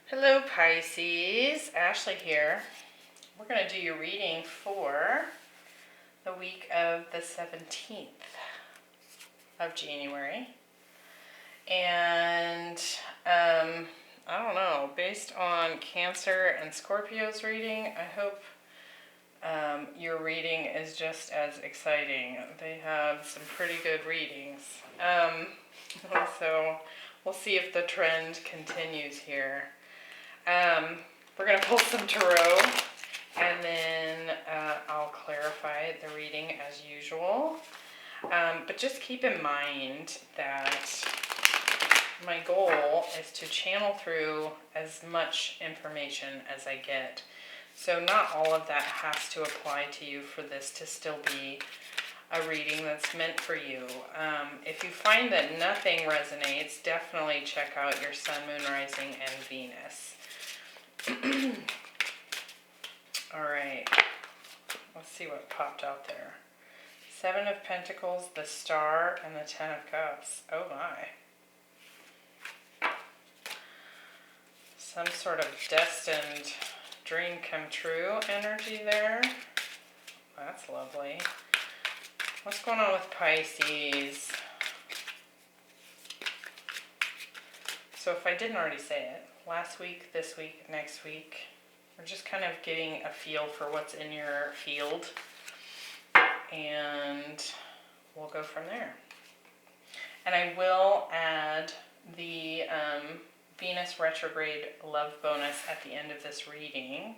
Hello Pisces, Ashley here. We're going to do your reading for the week of the 17th of January. And I don't know, based on Cancer and Scorpio's reading, I hope your reading is just as exciting. They have some pretty good readings. So we'll see if the trend continues here. We're going to pull some tarot, and then I'll clarify the reading as usual. But just keep in mind that my goal is to channel through as much information as I get. So not all of that has to apply to you for this to still be a reading that's meant for you. If you find that nothing resonates, definitely check out your Sun, Moon, Rising, and Venus. Alright, let's see what popped out there. 7 of Pentacles, the Star, and the 10 of Cups. Oh my. Some sort of destined dream come true energy there. That's lovely. What's going on with Pisces? So if I didn't already say it, last week, this week, next week, we're just kind of getting a feel for what's in your field, and we'll go from there. And I will add the Venus retrograde love bonus at the end of this reading.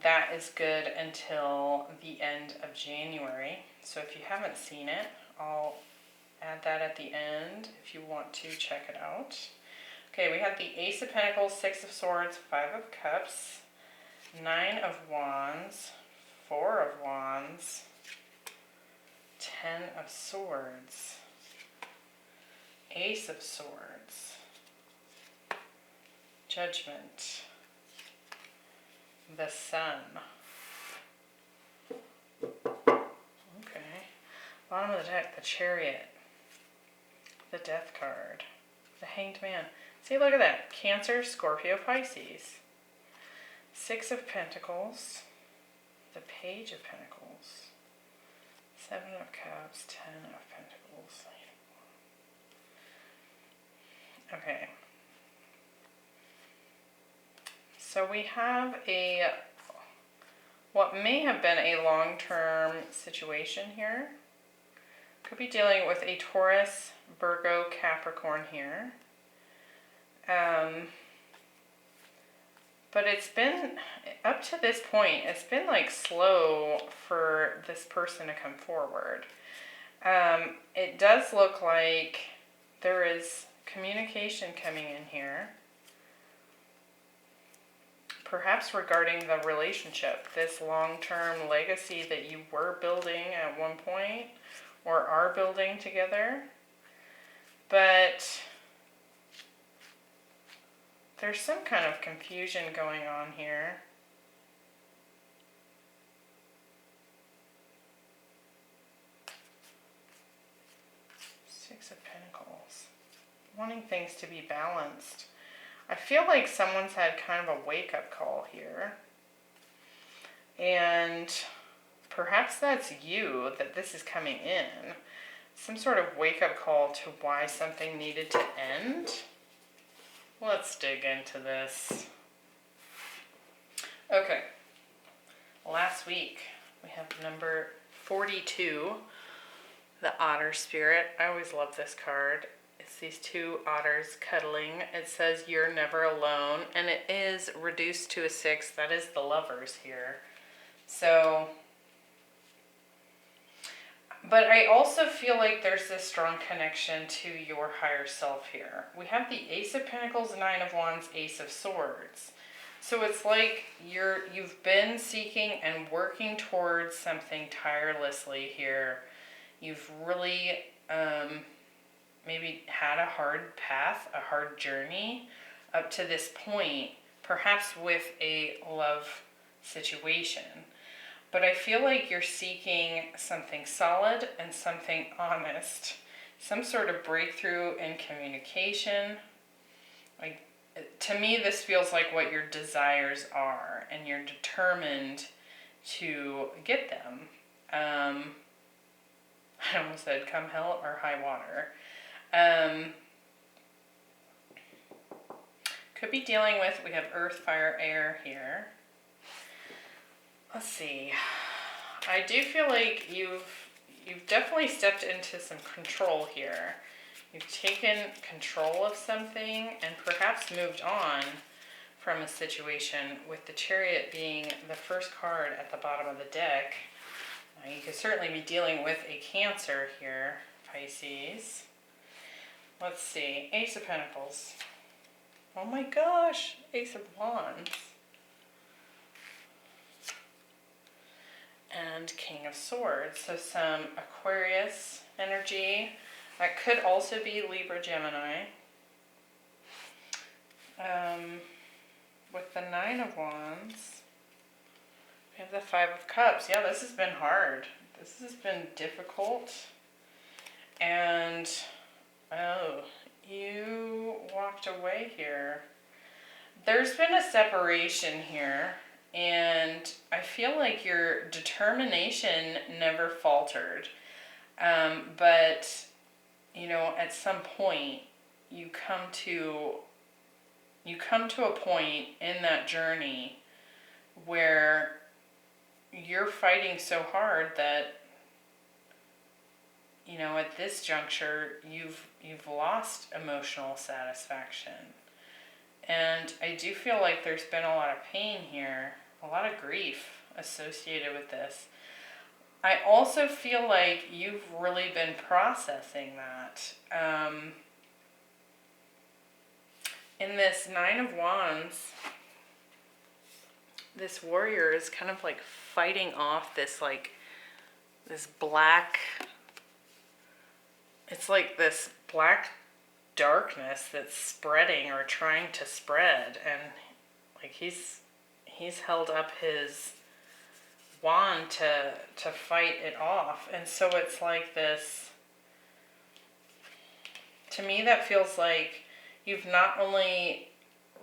That is good until the end of January. So if you haven't seen it, I'll add that at the end if you want to check it out. Okay, we have the Ace of Pentacles, 6 of Swords, 5 of Cups, 9 of Wands, 4 of Wands, 10 of Swords, Ace of Swords, Judgment, the Sun. Okay, bottom of the deck, the Chariot, the Death card, the Hanged Man. See, look at that. Cancer, Scorpio, Pisces. 6 of Pentacles, the Page of Pentacles, 7 of Cups, 10 of Pentacles. Okay. So we have what may have been a long-term situation here. Could be dealing with a Taurus, Virgo, Capricorn here. But it's been, up to this point, it's been like slow for this person to come forward. It does look like there is communication coming in here. Perhaps regarding the relationship, this long-term legacy that you were building at one point, or are building together. But there's some kind of confusion going on here. Six of Pentacles. Wanting things to be balanced. I feel like someone's had kind of a wake-up call here. And perhaps that's you, that this is coming in. Some sort of wake-up call to why something needed to end. Let's dig into this. Okay. Last week, we have number 42, the Otter Spirit. I always love this card. It's these two otters cuddling. It says, "You're never alone," and it is reduced to a 6. That is the Lovers here. So, but I also feel like there's this strong connection to your higher self here. We have the Ace of Pentacles, 9 of Wands, Ace of Swords. So it's like you've been seeking and working towards something tirelessly here. You've really maybe had a hard path, a hard journey up to this point, perhaps with a love situation. But I feel like you're seeking something solid and something honest. Some sort of breakthrough in communication. Like to me, this feels like what your desires are, and you're determined to get them. I almost said come hell or high water. Could be dealing with, we have earth, fire, air here. Let's see. I do feel like you've definitely stepped into some control here. You've taken control of something and perhaps moved on from a situation, with the Chariot being the first card at the bottom of the deck. Now, you could certainly be dealing with a Cancer here, Pisces. Let's see. Ace of Pentacles. Oh my gosh. Ace of Wands. And King of Swords. So some Aquarius energy. That could also be Libra, Gemini. With the Nine of Wands, we have the Five of Cups. Yeah, this has been hard. This has been difficult. And, oh, you walked away here. There's been a separation here. And I feel like your determination never faltered. But, you know, at some point, you come to a point in that journey where you're fighting so hard that, you know, at this juncture, you've lost emotional satisfaction. And I do feel like there's been a lot of pain here, a lot of grief associated with this. I also feel like you've really been processing that. In this Nine of Wands, this warrior is kind of like fighting off this black, it's like this black darkness that's spreading or trying to spread, and like he's held up his wand to fight it off. And so it's like this, to me that feels like you've not only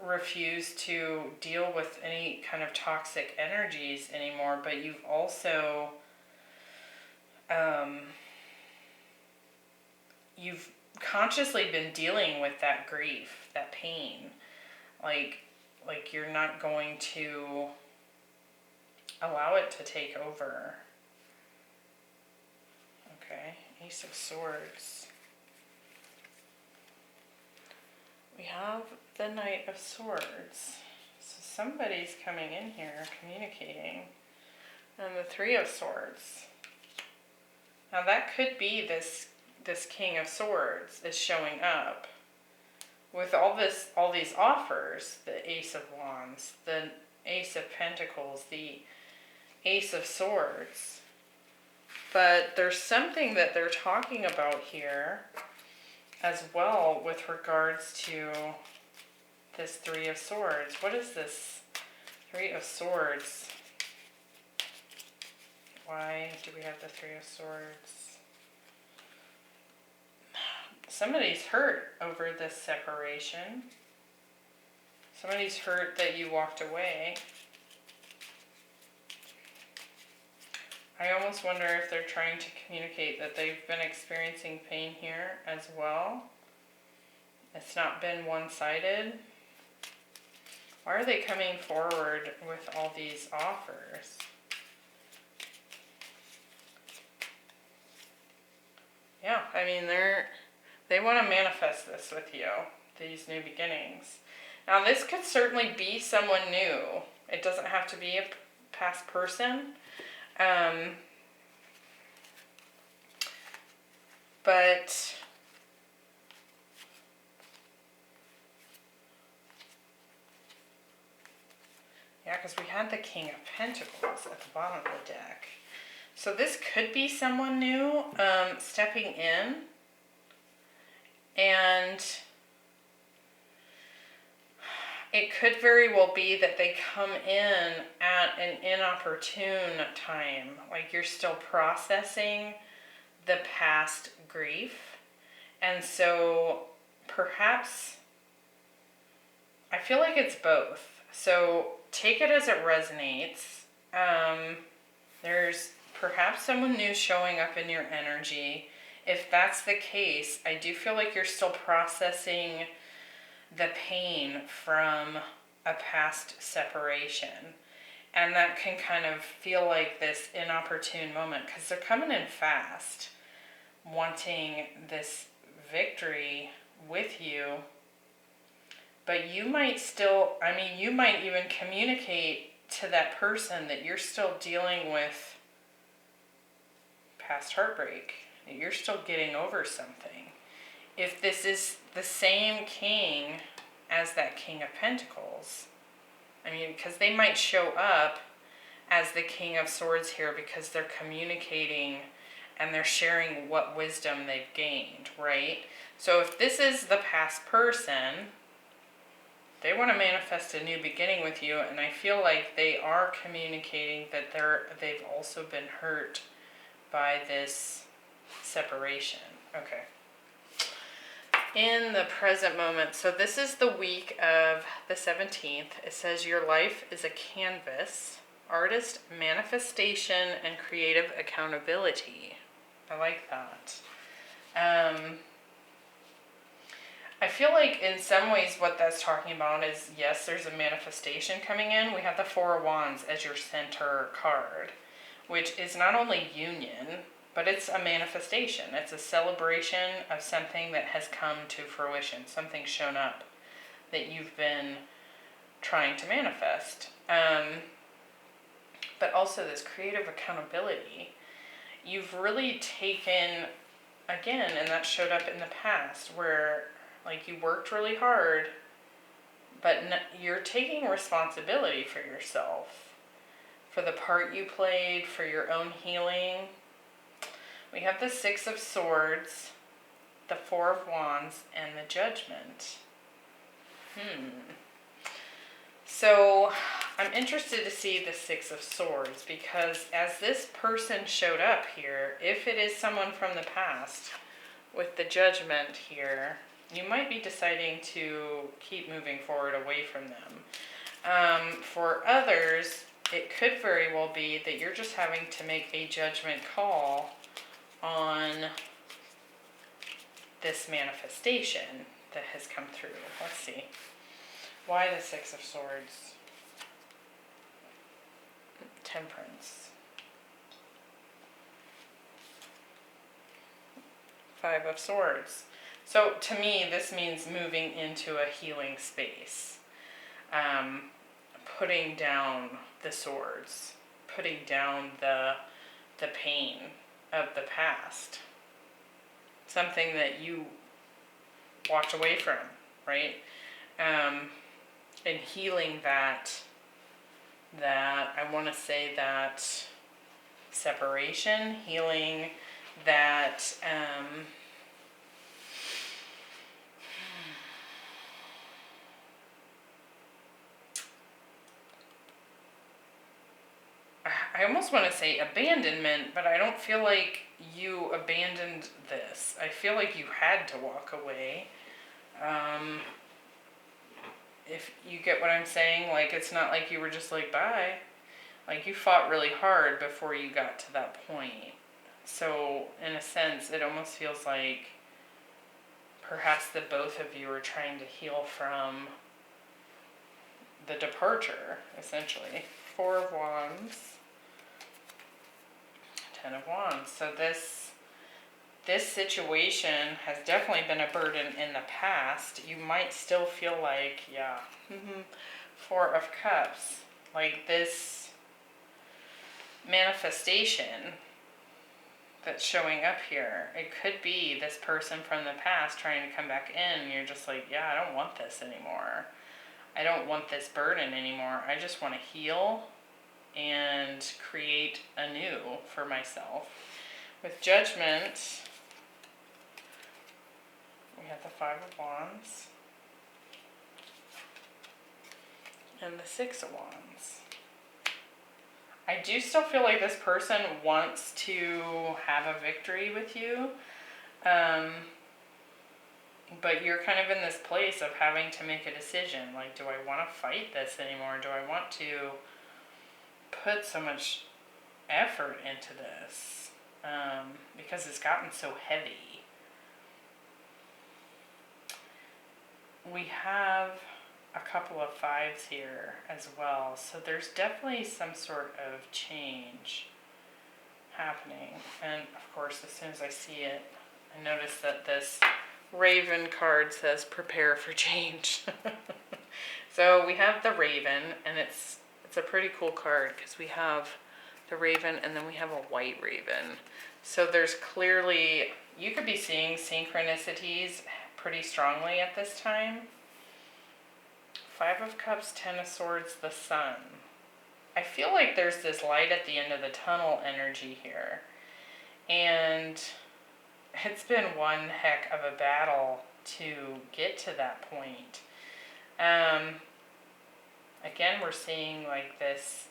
refused to deal with any kind of toxic energies anymore, but you've also you've consciously been dealing with that grief, that pain. Like you're not going to allow it to take over. Okay, Ace of Swords. We have the Knight of Swords. So somebody's coming in here, communicating. And the Three of Swords. Now that could be this King of Swords is showing up with all these offers, the Ace of Wands, the Ace of Pentacles, the Ace of Swords. But there's something that they're talking about here as well with regards to this Three of Swords. What is this Three of Swords? Why do we have the Three of Swords? Somebody's hurt over this separation. Somebody's hurt that you walked away. I almost wonder if they're trying to communicate that they've been experiencing pain here as well. It's not been one-sided. Why are they coming forward with all these offers? Yeah, I mean, they want to manifest this with you, these new beginnings. Now, this could certainly be someone new. It doesn't have to be a past person. But yeah, because we had the King of Pentacles at the bottom of the deck. So this could be someone new stepping in, and it could very well be that they come in at an inopportune time. Like you're still processing the past grief. And so perhaps I feel like it's both. So take it as it resonates. There's perhaps someone new showing up in your energy. If that's the case, I do feel like you're still processing the pain from a past separation. And that can kind of feel like this inopportune moment because they're coming in fast, wanting this victory with you. But you might still, you might even communicate to that person that you're still dealing with past heartbreak, that you're still getting over something. If this is the same king as that King of Pentacles, because they might show up as the King of Swords here because they're communicating and they're sharing what wisdom they've gained, right? So if this is the past person, they want to manifest a new beginning with you, and I feel like they are communicating that they've also been hurt by this separation. Okay. In the present moment, so this is the week of the 17th. It says your life is a canvas, artist manifestation, and creative accountability. I like that. I feel like in some ways what that's talking about is, yes, there's a manifestation coming in. We have the Four of Wands as your center card, which is not only union, but it's a manifestation. It's a celebration of something that has come to fruition, something shown up that you've been trying to manifest. But also this creative accountability. You've really taken, again, and that showed up in the past, where like you worked really hard, but you're taking responsibility for yourself, for the part you played, for your own healing. We have the Six of Swords, the Four of Wands, and the Judgment. So I'm interested to see the Six of Swords, because as this person showed up here, if it is someone from the past with the Judgment here, you might be deciding to keep moving forward away from them. For others, it could very well be that you're just having to make a judgment call on this manifestation that has come through. Let's see. Why the Six of Swords? Temperance. Five of Swords. So to me, this means moving into a healing space. Putting down the swords. Putting down the pain of the past. Something that you walked away from, right? And healing that I want to say that separation, healing that I almost want to say abandonment, but I don't feel like you abandoned this. I feel like you had to walk away. If you get what I'm saying, like it's not like you were just like, bye. Like you fought really hard before you got to that point. So in a sense, it almost feels like perhaps the both of you are trying to heal from the departure, essentially. Four of Wands. Ten of Wands. So this situation has definitely been a burden in the past. You might still feel like, Four of Cups, like this manifestation that's showing up here. It could be this person from the past trying to come back in, and you're just like, yeah, I don't want this anymore. I don't want this burden anymore. I just want to heal and create anew for myself. With Judgment, we have the Five of Wands and the Six of Wands. I do still feel like this person wants to have a victory with you. But you're kind of in this place of having to make a decision. Like, do I want to fight this anymore? Do I want to put so much effort into this? Because it's gotten so heavy. We have a couple of fives here as well. So there's definitely some sort of change happening. And of course, as soon as I see it, I notice that this Raven card says prepare for change. So we have the Raven, and it's a pretty cool card because we have the Raven and then we have a white Raven. So there's clearly, you could be seeing synchronicities pretty strongly at this time. Five of Cups, Ten of Swords, the Sun. I feel like there's this light at the end of the tunnel energy here. And it's been one heck of a battle to get to that point. Again, we're seeing like this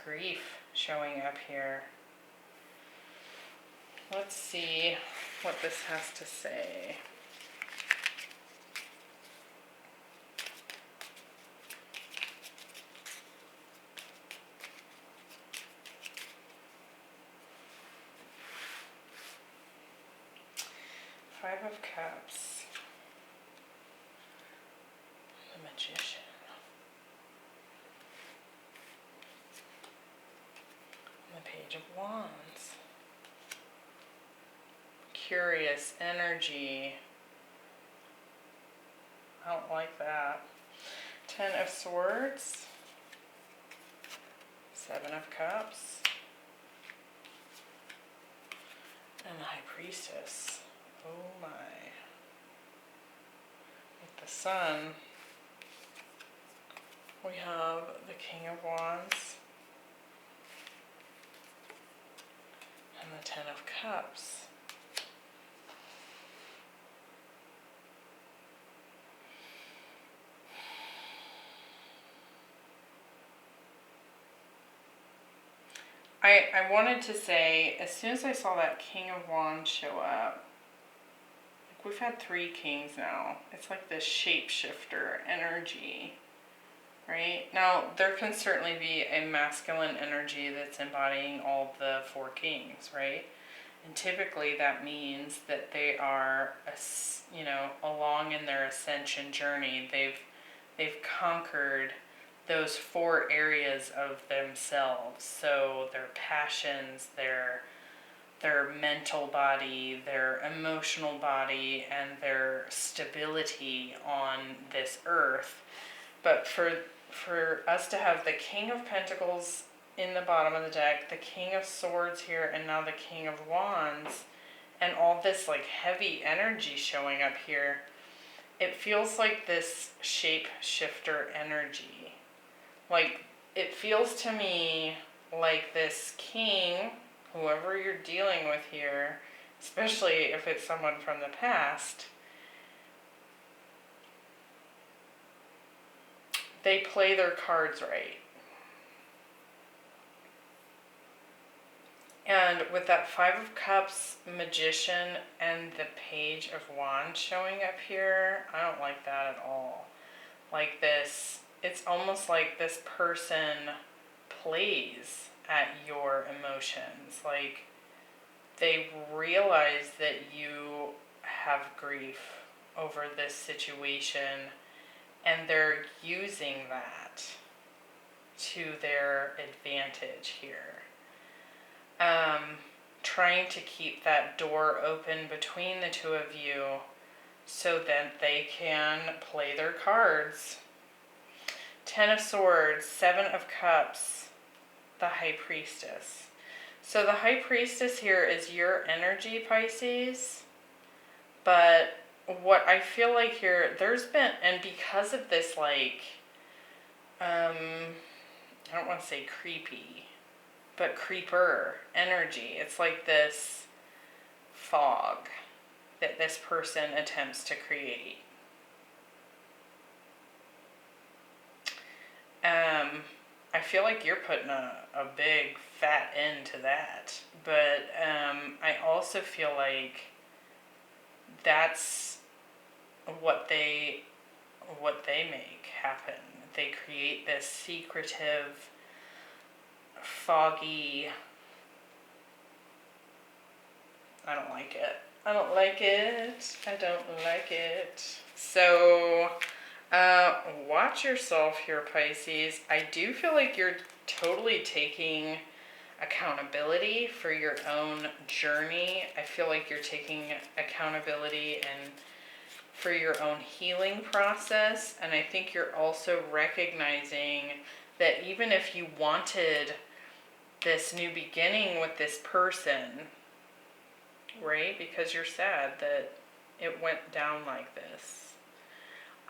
grief showing up here. Let's see what this has to say. Five of Cups. The Magician. The Page of Wands. Curious energy. I don't like that. Ten of Swords. Seven of Cups. And the High Priestess. Oh my. With the Sun, we have the King of Wands and the Ten of Cups. I wanted to say, as soon as I saw that King of Wands show up, we've had three kings now. It's like this shapeshifter energy, right? Now, there can certainly be a masculine energy that's embodying all of the four kings, right? And typically that means that they are, along in their ascension journey. They've conquered those four areas of themselves. So their passions, their mental body, their emotional body, and their stability on this earth. But for us to have the King of Pentacles in the bottom of the deck, the King of Swords here, and now the King of Wands, and all this like heavy energy showing up here, it feels like this shape-shifter energy. Like, it feels to me like this king, whoever you're dealing with here, especially if it's someone from the past, they play their cards right. And with that Five of Cups, Magician, and the Page of Wands showing up here, I don't like that at all. Like this, it's almost like this person plays at your emotions. Like, they realize that you have grief over this situation, and they're using that to their advantage here. Trying to keep that door open between the two of you so that they can play their cards. Ten of Swords, Seven of Cups, the High Priestess. So the High Priestess here is your energy, Pisces. But what I feel like here, there's been, and because of this, like, I don't want to say creepy, but creeper energy. It's like this fog that this person attempts to create. I feel like you're putting a big fat end to that. But I also feel like that's what they make happen. They create this secretive, foggy, I don't like it. I don't like it. I don't like it. So, watch yourself here, Pisces. I do feel like you're totally taking accountability for your own journey. I feel like you're taking accountability and for your own healing process. And I think you're also recognizing that even if you wanted this new beginning with this person, right? Because you're sad that it went down like this.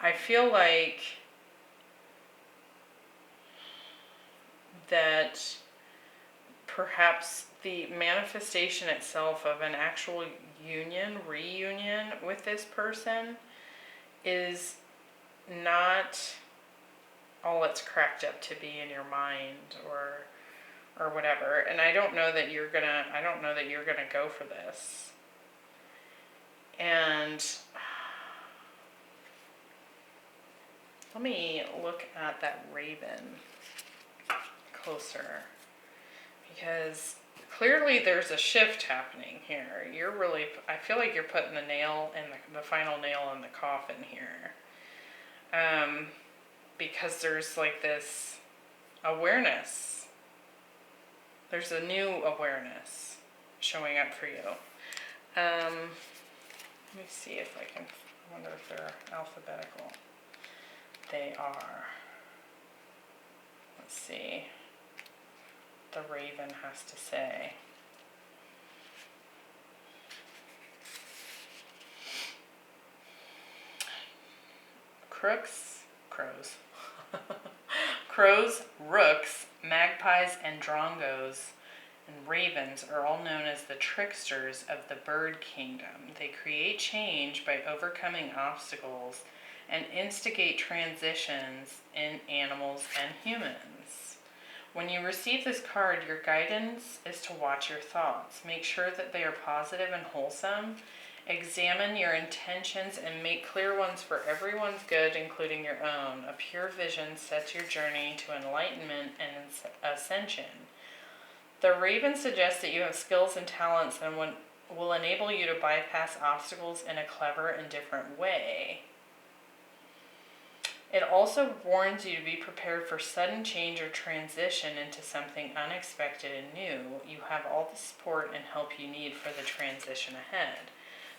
I feel like that perhaps the manifestation itself of an actual reunion with this person is not all it's cracked up to be in your mind or whatever. And I don't know that you're gonna go for this. And let me look at that raven closer, because clearly there's a shift happening here. I feel like you're putting the nail in the final nail in the coffin here. Because there's like this awareness. There's a new awareness showing up for you. Let me see if I wonder if they're alphabetical. They are. Let's see. The raven has to say. Crows, rooks, magpies, and drongos and ravens are all known as the tricksters of the bird kingdom. They create change by overcoming obstacles and instigate transitions in animals and humans. When you receive this card, your guidance is to watch your thoughts. Make sure that they are positive and wholesome. Examine your intentions and make clear ones for everyone's good, including your own. A pure vision sets your journey to enlightenment and ascension. The raven suggests that you have skills and talents and will enable you to bypass obstacles in a clever and different way. It also warns you to be prepared for sudden change or transition into something unexpected and new. You have all the support and help you need for the transition ahead.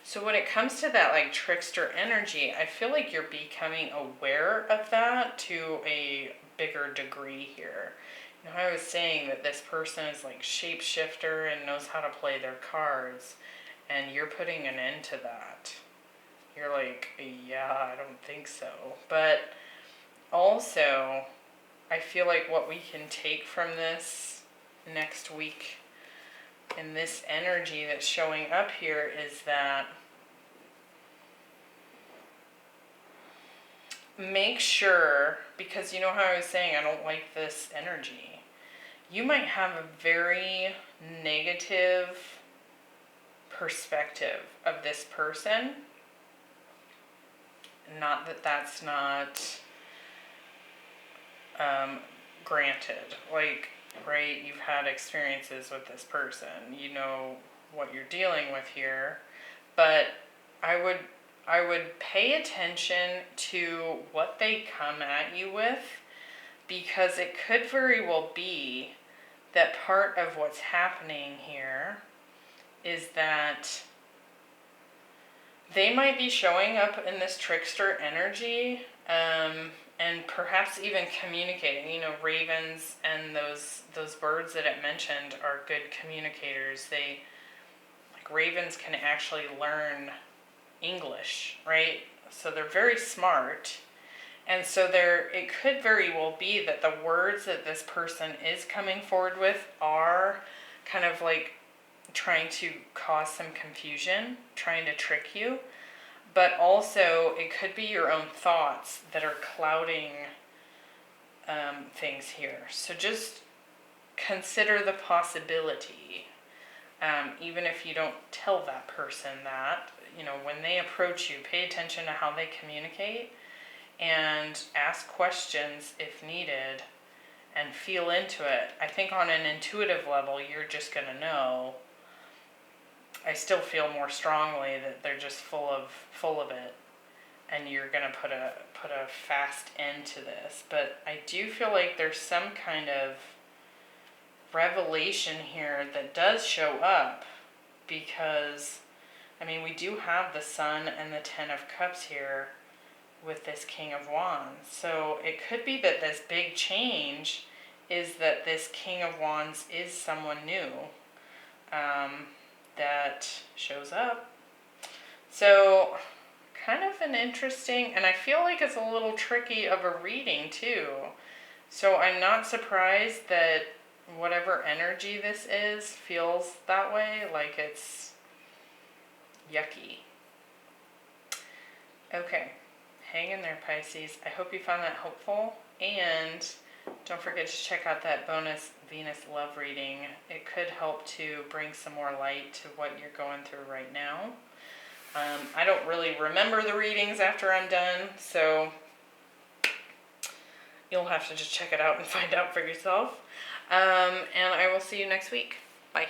So when it comes to that like trickster energy, I feel like you're becoming aware of that to a bigger degree here. You know, I was saying that this person is like shapeshifter and knows how to play their cards, and you're putting an end to that. You're like, yeah, I don't think so. But also, I feel like what we can take from this next week in this energy that's showing up here is that make sure, because you know how I was saying I don't like this energy, you might have a very negative perspective of this person. Not that that's not granted. Like, right, you've had experiences with this person. You know what you're dealing with here. But I would pay attention to what they come at you with, because it could very well be that part of what's happening here is that they might be showing up in this trickster energy, and perhaps even communicating. You know, ravens and those birds that it mentioned are good communicators. Ravens can actually learn English, right? So they're very smart. And so it could very well be that the words that this person is coming forward with are kind of like trying to cause some confusion, trying to trick you. But also, it could be your own thoughts that are clouding things here. So just consider the possibility. Even if you don't tell that person that, when they approach you, pay attention to how they communicate and ask questions if needed and feel into it. I think on an intuitive level, you're just going to know. I still feel more strongly that they're just full of it, and you're going to put a fast end to this. But I do feel like there's some kind of revelation here that does show up, because we do have the Sun and the Ten of Cups here with this King of Wands. So it could be that this big change is that this King of Wands is someone new that shows up. So kind of an interesting, and I feel like it's a little tricky of a reading too. So I'm not surprised that whatever energy this is feels that way, like it's yucky. Okay, hang in there, Pisces. I hope you found that helpful, and don't forget to check out that bonus Venus love reading. It could help to bring some more light to what you're going through right now. I don't really remember the readings after I'm done, so you'll have to just check it out and find out for yourself. And I will see you next week. Bye.